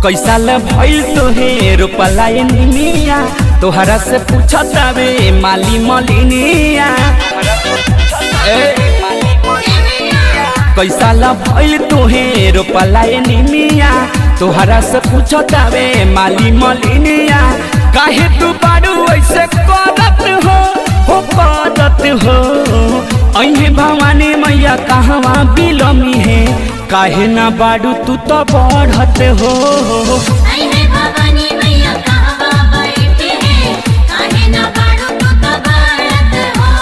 कैसा ल भइल तोहे रोपला निमिया तोहरा से पूछतावे माली मलिनिया। कैसा ल भइल तोहे रोपला निमिया तोहरा से पूछतावे माली मलिनिया। काहे तू बारू ऐसे करत हो करत हो। अहे भवानी मैया कहवा बिलमी है काहे ना बारू तू तो बढ़त हो। अहे भवानी मैया कहवा बैठे है काहे ना बारू तू तो बढ़त हो।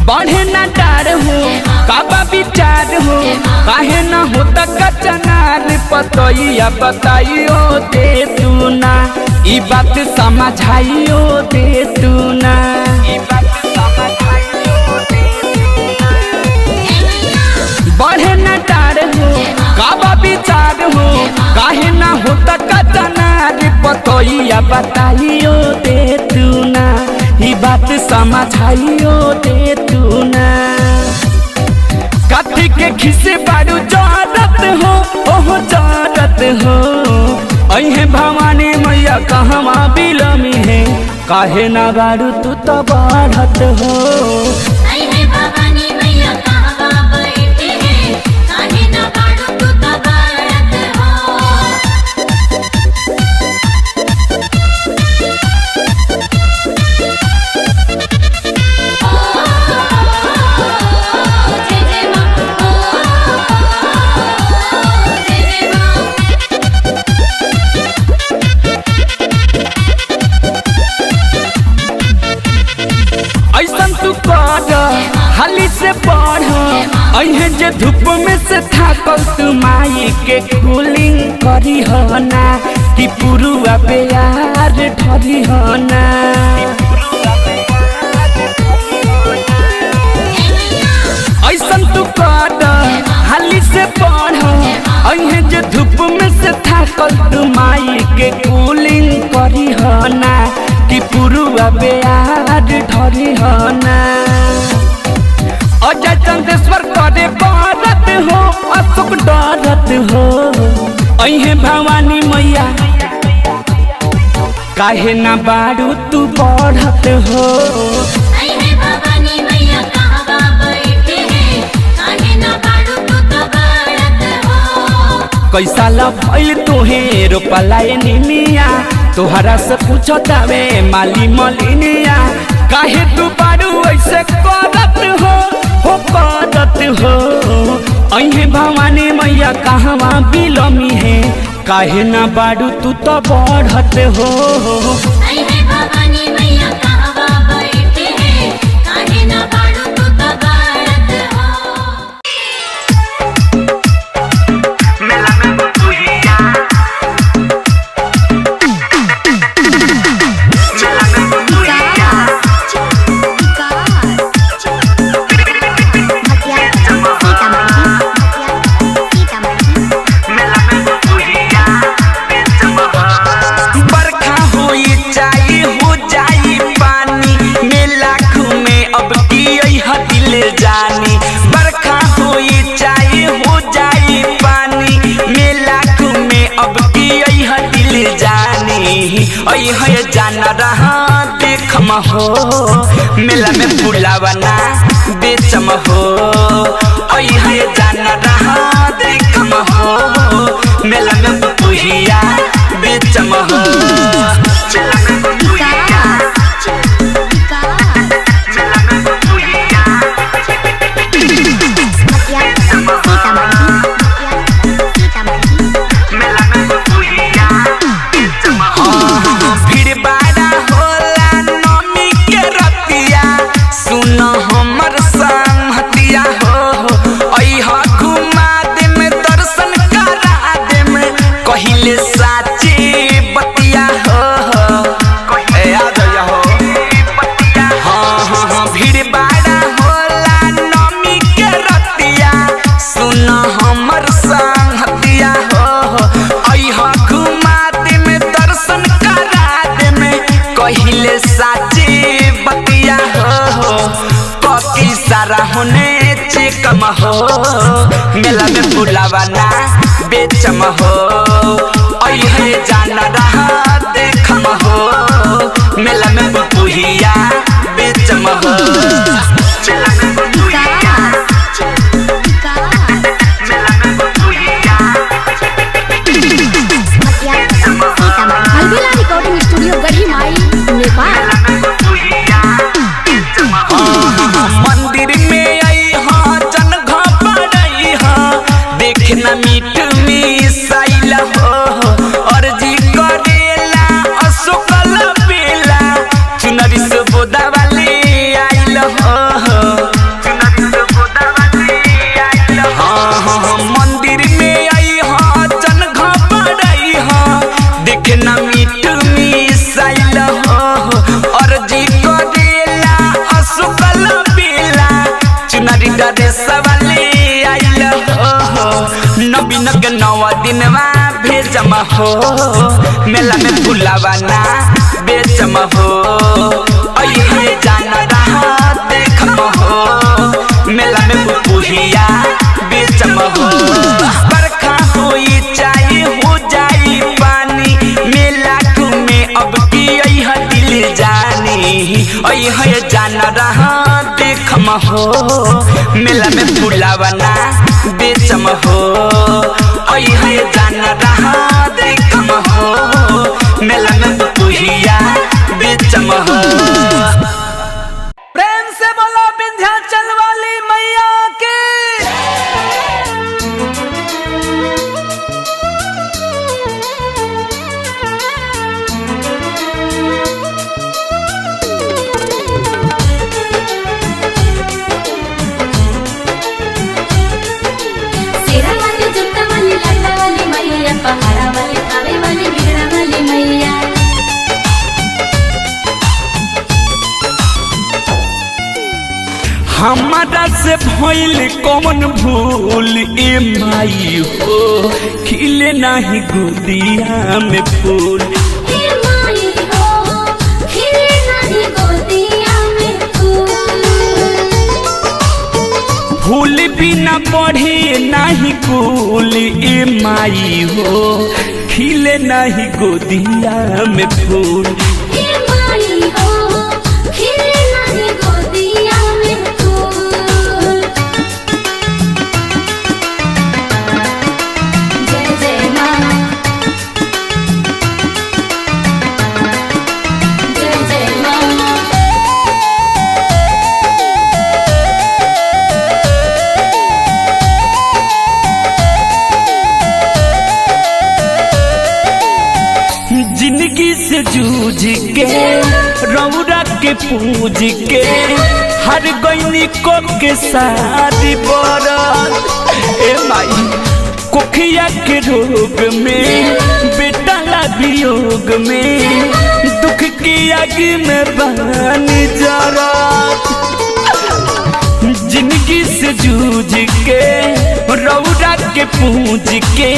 बढ़े ना डार हो काबा विचार हो काहे ना होता कचनार पतैया बताइयो दे तू ना ई बात समझाइयो दे तू ना। बढ़े ना डार हो काबा विचार हो काहे ना होता कचनार पतैया बताइयो दे तू ना ई बात समझाइयो दे तू ना। कथी के खिसे बारू जरत हो ओहो जरत हो। अहे भवानी मैया कहवा बिलमी है काहे ना बारू तू तो बढ़त हो। अहे भवानी मैया कहवा बैठे है काहे ना बारू तू तो बढ़त हो। ऐसन तू कर हाली से पढ़ अहे जे धूप में से थाकल तू माई के कूलिंग करी हो ना कि पुरुआ प्यार ढरी हो ना। ऐसन तू कर हाली से पढ़ अहे जे धूप में से थाकल तू माई के कूलिंग करी हो ना कि पुरुआ प्यार ढरी हो ना। अजय चंदेश्वर करे बढ़त हो अशोक डरत हो। अहे भवानी मैया काहे ना बारू तू बढ़त हो। अहे भवानी मैया कहवा बैठे है काहे ना बारू तू तो बढ़त हो। कैसा ल भइल तोहे रोपला निमिया तोहरा से पूछतावे माली मलिनिया। काहे तू बारू ऐसे करत हो करत हो। अहे भवानी मैया कहवा बिलमी है काहे ना बारू तू तो बढ़त हो। अहे भवानी मैया कहवा बैठे है काहे ना बारू तू तो बढ़त हो। जाना रहा देखम हो मेला में फुलावना बेचम हो। अहे जाना रहा देखम हो मेला में पुहिया बेचम हो। साची बतिया हो देखम हो मेला में बुलावाना बेचम हो अहे जाना रहा देखम हो मेला में बुपुहिया बेचम हो मेला में बुपुहिया मेला में बुपुहिया अलबेला रिकॉर्डिंग स्टूडियो गढ़ी माई नेपाल। मंदिर में आई हाँ जन घपड़ई हाँ देखना मीठ मिसाइल हो अर्जी करेला अशोकल बेला चुनरी से बोदा वाली आइल हो चुनरी से बोदा वाली आइल हाँ मंदिर में आई हाँ जन घपड़ई हाँ देखना मीठ मिसाइल हो अर्जी करेला अशोकल बेला चुनरी डरे सवाली आइल हो नबीन के नवा दिनवा भेजम हो मेला में बुलावाना बेचम हो अहे जाना रहा देखम हो मेला में बुपुहिया बेचम हो बरखा होई चाहे हो जाई पानी मेला घूमे अब की अह दिल जानी अहे जाना रहा देखम हो मेला में बुलावाना बेचम हो अहे जाना रहा देखम हो मेला में बुपुहिया बेचम हो। प्रेम से बोलो विंध्याचल वाली मैया के सेरा वाली जुत्ता वाली लाटा वाली मैया पहाड़ा वाली थावे वाली बिगड़ा वाली मैया हमारा से भइल कौन भूल ए माई हो खिले नाही गोदिया में फूल हे माई हो खिले नाही गोदिया में फूल भी न बढ़े नाही कुल ए माई हो खिले नाही गोदिया में फूल हे माई हो खिले नाही गोदिया में जय जय माँ जय जय माँ जिंदगी से जूझ के रौरा के पूज के हर गईनी को के सारी बरत ए माई कोखिया के रोग में बेटा ला वियोग में दुख की आग में बनी जरत जिंदगी से जूझ के रौरा के पूज के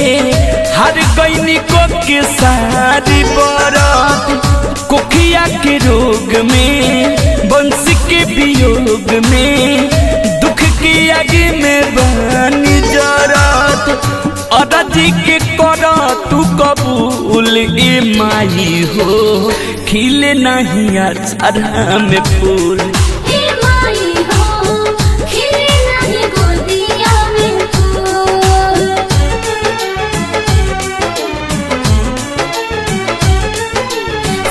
हर गईनी को के सारी बरत कोखिया के रोग में बंसी के वियोग में दुख की आग में बनी जरत अदाजी के कर तू कबूल ए माई हो खिले नहीं अचारा में फूल हे माई हो खिले नाही गोदिया में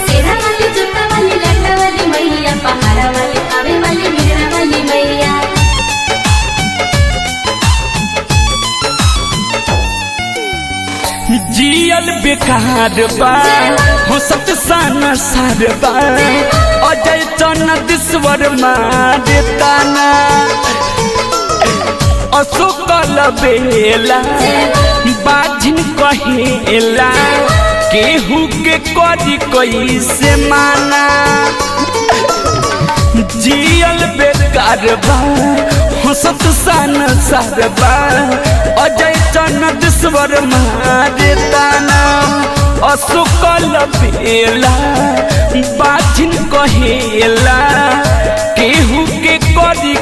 सेरा वाली जुत्ता वाली लाटा वाली मैया पहाड़ा वाली थावे वाली बिगड़ा वाली मैया जियल बेकार बा हो सत साना सार बा अजय चनदेश्वर मारे ताना अशोकल बेला बाजिन कहेला केहू के करी कैसे माना जियल बेकार बा हंसत सान सारबा अजय चनदेश्वर मारे ताना अशोकल बेला बाजिन कहेला केहू के करी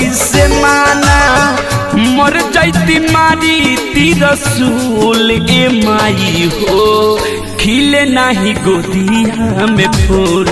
कैसे माना मर जैती मारी तिरसूल ए माई हो खिले नाही गोदिया में फूल।